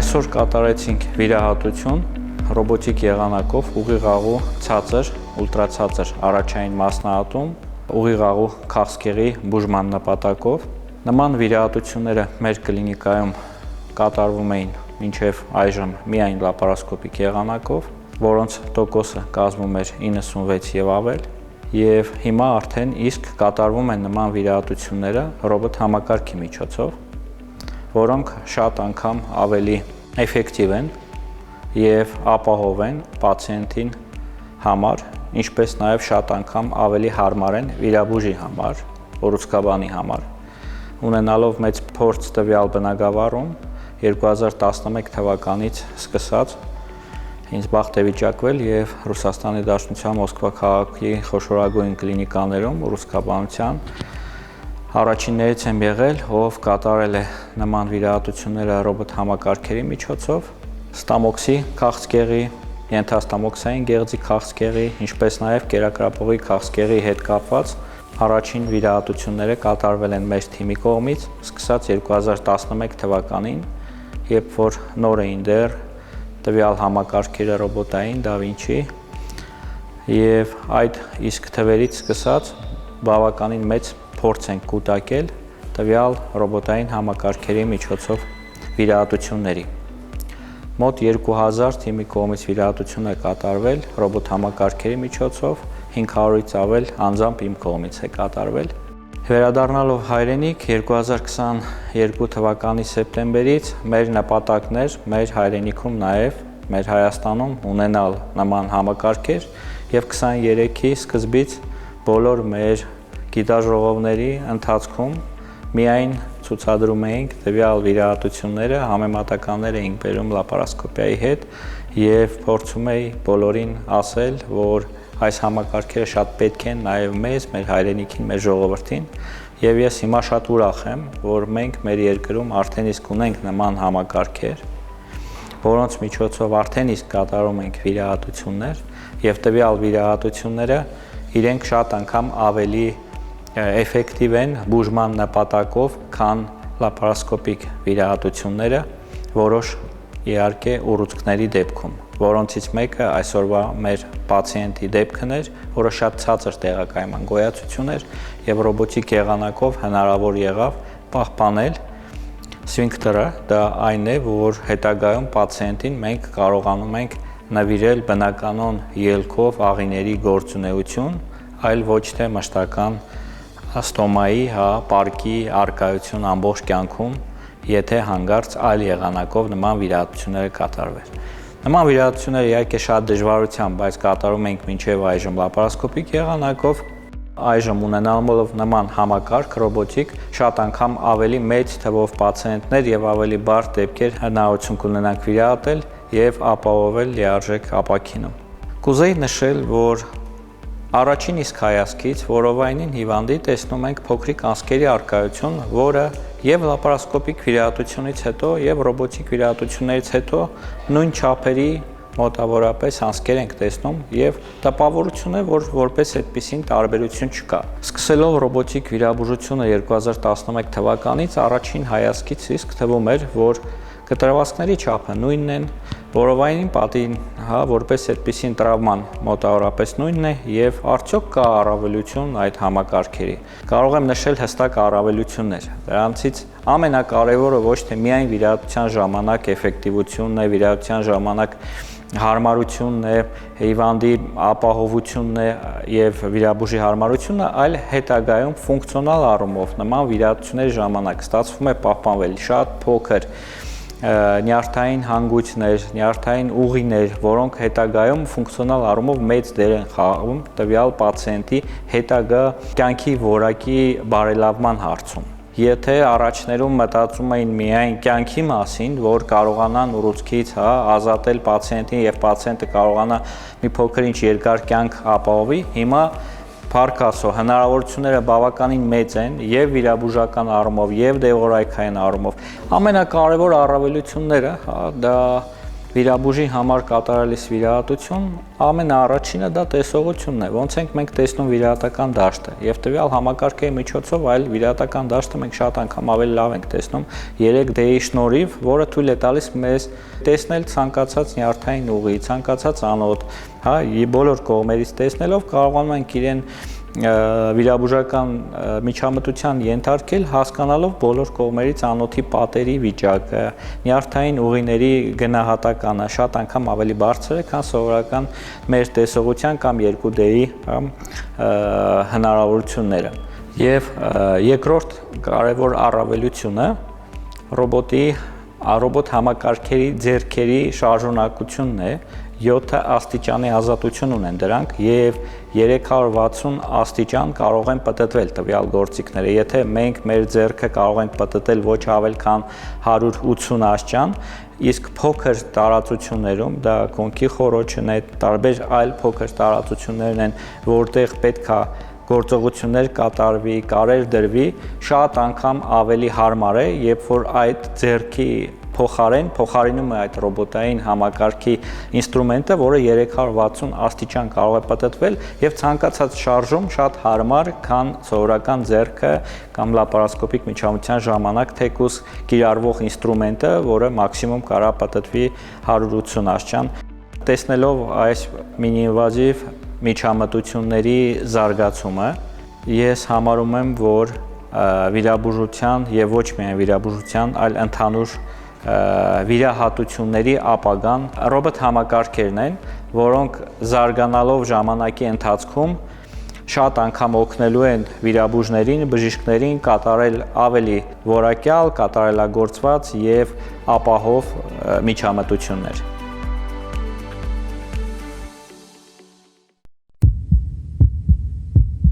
Այսօր կատարեցինք վիրահատություն ռոբոտիկ եղանակով ուղիղ ցածր, ուլտրացածր առաջային մասնահատում, ուղիղ քաղցկեղի բուժման նպատակով։ Նման վիրահատությունները մեր կլինիկայում կատարվում էին մինչև այժմ միայն լապարասկոպիկ եղանակով, որոնց տոկոսը կազմում էր 96 եւ ավել, եւ հիմա արդեն իսկ կատարվում են նման վիրահատությունները ռոբոտ համակարգի միջոցով, որոնք շատ անգամ ավելի էֆեկտիվ են եւ ապահով են պացիենտին համար, ինչպես նաեւ շատ անգամ ավելի հարմար են վիրաբույժի համար, ուռուցքաբանի համար։ Ունենալով մեծ փորձ տվյալ բնագավառում 2011 թվականից սկսած ինձ բախտ է վիճակվել եւ Ռուսաստանի Դաշնության Մոսկվա քաղաքի խոշորագույն կլինիկաներում ուռուցքաբանության առաջիններից եմ եղել, ով կատարել է նման վիրահատությունները ռոբոտ համակարգերի միջոցով, ստամոքսի քաղցկեղի, ենթաստամոքսային գեղձի քաղցկեղի, ինչպես նաեւ կերակրապողի քաղցկեղի հետ կապված առաջին վիրահատությունները կատարվել են մեր թիմի կողմից, սկսած 2011 թվականին, երբ որ նոր էին դեռ տվյալ համակարգերը ռոբոտային Da Vinci եւ այդ իսկ թվերից սկսած բավականին մեծ փորձ են կուտակել տվյալ ռոբոտային համակարգերի միջոցով վիրահատությունների։ Մոտ 2000 թիմի կողմից վիրահատություն է կատարվել ռոբոտ համակարգերի միջոցով, 500-ից ավել անձամբ իմ կողմից է կատարվել։ Վերադառնալով հայրենիք 2022 թվականի սեպտեմբերից մեր նպատակն էր մեր հայրենիքում նաև մեր Հայաստանում ունենալ նման համակարգեր եւ 23-ի սկզբից բոլոր մեր գիտաժողովների ընթացքում միայն ցուցադրում էինք տվյալ վիրահատությունները, համեմատականներ էինք բերում լապարասկոպիայի հետ եւ փորձում էի բոլորին ասել, որ այս համակարգերը շատ պետք են նաև մեզ, մեր հայրենիքին, մեր ժողովրդին, եւ ես հիմա շատ ուրախ եմ, որ մենք մեր երկրում արդեն իսկ ունենք նման համակարգեր, որոնց միջոցով արդեն իսկ կատարում ենք վիրահատություններ եւ տվյալ վիրահատությունները իրենք շատ անգամ ավելի էֆեկտիվ են բուժման նպատակով, քան լապարասկոպիկ վիրահատությունները, որոշ իհարկե ուռուցքների դեպքում, որոնցից մեկը այսօրվա մեր պացիենտի դեպքն էր, որը շատ ցածր տեղակայման գոյացություն էր եւ ռոբոտիկ եղանակով հնարավոր եղավ պահպանել սվինկտերը, դա այն է, որ հետագայում պացիենտին մենք կարողանում ենք նվիրել բնականon ելքով աղիների գործունեություն, այլ ոչ թե մշտական ստոմայի, պարկի արկայություն ամբողջ կյանքում, եթե հանգարց այլ եղանակով նման վիրահատությունները կատարվեն։ Նման վիրահատությունները իհարկե շատ դժվարությամբ, բայց կատարում ենք մինչև այժմ լապարասկոպիկ եղանակով, այժմ ունենալով նման համակարգ ռոբոտիկ, շատ անգամ ավելի մեծ թվով պացիենտներ եւ ավելի բարդ դեպքեր հնարավորություն կունենանք վիրահատել եւ ապահովել լիարժեք ապակինում։ Կուզեի նշել, որ առաջին իսկ հայացքից որովայնին հիվանդի տեսնում ենք փոքրիկ անցքերի առկայություն, որը եւ լապարասկոպիկ վիրահատությունից հետո եւ ռոբոտիկ վիրահատություններից հետո նույն չափերի մոտավորապես անցքեր ենք տեսնում եւ տպավորություն է, որ որպես այդպիսին տարբերություն չկա։ Սկսելով ռոբոտիկ վիրաբուժությունը 2011 թվականից առաջին հայացքից իսկ թվում էր, որ կտրվածքների չափը նույնն են, որովայնին պատին, որպես այդպիսին տրավման մոտավորապես նույնն է եւ արդյոք կա առավելություն այդ համակարգերի։ Կարող եմ նշել հստակ առավելություններ։ Դրանցից ամենակարևորը ոչ թե միայն վիրահատության ժամանակ էֆեկտիվությունն է, վիրահատության ժամանակ հարմարությունն է, հիվանդի ապահովությունն է եւ վիրաբույժի հարմարությունը, այլ հետագայում ֆունկցիոնալ առումով նման վիրահատությունների ժամանակ ստացվում է պահպանվել շատ փոքր նյարդային հանգույցներ, նյարդային ուղիներ, որոնք հետագայում ֆունկցիոնալ առումով մեծ դեր են խաղում տվյալ պացիենտի հետագա կյանքի որակի բարելավման հարցում։ Եթե առաջներում մտածում էին միայն կյանքի մասին, որ կարողանան ուռուցքից ազատել պացիենտին եւ պացիենտը կարողանա մի փոքր-ինչ երկար կյանք ապահովի, հիմա Փառք Աստծո, հնարավորությունները բավականին մեծ են եւ վիրաբուժական առումով եւ դեղորայքային առումով։ Ամենակարևոր առավելությունները դա Վիրաբուժի համար կատարելիս վիրահատություն ամենաառաջինը դա տեսողությունն է, ոնց ենք մենք տեսնում վիրահատական դաշտը, եւ տվյալ համակարգերի միջոցով այլ վիրահատական դաշտը մենք շատ անգամ ավելի լավ ենք տեսնում 3D-ի շնորհիվ, որը թույլ է տալիս մեզ տեսնել ցանկացած նյարդային ուղի, ցանկացած անոթ, հա, բոլոր կողմերից տեսնելով կարողանում ենք իրեն վիրաբուժական միջամտության ենթարկել, հասկանալով բոլոր կողմերից անոթի պատերի վիճակը, նյարդային ուղիների գնահատականը շատ անգամ ավելի բարձր է, քան սովորական մեր տեսողության կամ 2D-ի հնարավորությունները։ Եվ երկրորդ կարևոր առավելությունը ռոբոտ համակարգերի ձեռքերի շարժունակությունն է, 7 աստիճանի ազատություն ունեն դրանք եւ 360 աստիճան կարող են պտտվել տվյալ գործիքները։ Եթե մենք մեր ձեռքը կարող ենք պտտել ոչ ավել քան 180 աստիճան, իսկ փոքր տարածություններում, դա կոնքի խոռոչն է, տարբեր այլ փոքր տարածություններն են, որտեղ պետք է գործողություններ կատարվի, կարեր դրվի, շատ անգամ ավելի հարմար է, երբ որ այդ ձեռքի փոխարինում է այդ ռոբոտային համակարգի ինստրումենտը, որը 360 աստիճան կարող է պտտվել եւ ցանկացած շարժում շատ հարմար, քան սովորական ձեռքը կամ լապարասկոպիկ միջամտության ժամանակ թեկուզ կիրառվող ինստրումենտը, որը մաքսիմում կարա պտտվի 180 աստիճան։ Տեսնելով այս մինի-ինվազիվ միջամտությունների զարգացումը, ես համարում եմ, որ վիրաբուժության եւ ոչ միայն վիրաբուժության, այլ ընդհանուր վիրահատությունների ապագան ռոբոտ համակարգերն են, որոնք զարգանալով ժամանակի ընթացքում շատ անգամ օգնելու են վիրաբուժներին, բժիշկներին կատարել ավելի որակյալ, կատարելագործված եւ ապահով միջամտություններ։